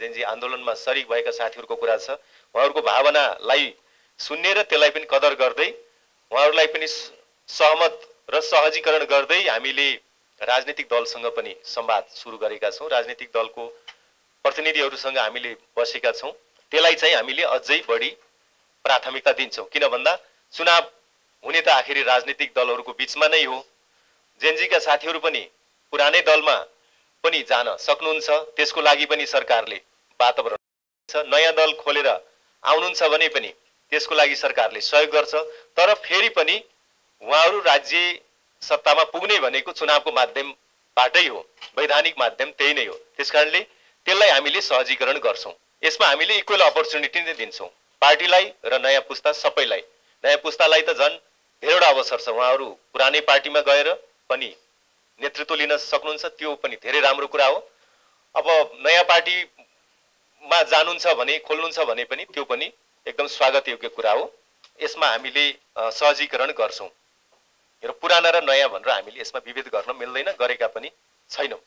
Gen Z आन्दोलनमा सरिक भएका साथीहरूको कुरा छ। उहाँहरूको भावनालाई सुन्ने र त्यसलाई पनि कदर गर्दै उहाँहरूलाई पनि सहमत र सहजीकरण गर्दै हामीले राजनीतिक दलसँग पनि संवाद सुरु गरेका छौँ। राजनीतिक दलको प्रतिनिधिहरूसँग हामीले बसेका छौँ। त्यसलाई चाहिँ हामीले अझै बढी प्राथमिकता दिन्छौँ। किन भन्दा चुनाव हुने त आखिरी राजनीतिक दलहरूको बीचमा नै हो। जेनजीका साथीहरू पनि पुरानै दलमा पनि जान सक्नुहुन्छ। त्यसको लागि पनि सरकारले वातावरण छ। नयाँ दल खोलेर आउनुहुन्छ भने पनि त्यसको लागि सरकारले सहयोग गर्छ। तर फेरि पनि उहाँहरू राज्य सत्तामा पुग्ने भनेको चुनावको माध्यमबाटै हो। वैधानिक माध्यम त्यही नै हो। त्यसकारणले त्यसलाई हामीले सहजीकरण गर्छौँ। यसमा हामीले इक्वल अपर्च्युनिटी नै दिन्छौँ पार्टीलाई र नयाँ पुस्ता सबैलाई। नयाँ पुस्तालाई त झन् धेरैवटा अवसर छ। उहाँहरू पुरानै पार्टीमा गएर पनि नेतृत्व लिन सक्नुहुन्छ, त्यो पनि धेरै राम्रो कुरा हो। अब नयाँ पार्टीमा जानुहुन्छ भने खोल्नुहुन्छ भने पनि त्यो पनि एकदम स्वागत योग्य कुरा हो। यसमा हामीले सहजीकरण गर्छौँ र पुराना र नयाँ भनेर हामीले यसमा विभेद गर्न मिल्दैन, गरेका पनि छैनौँ।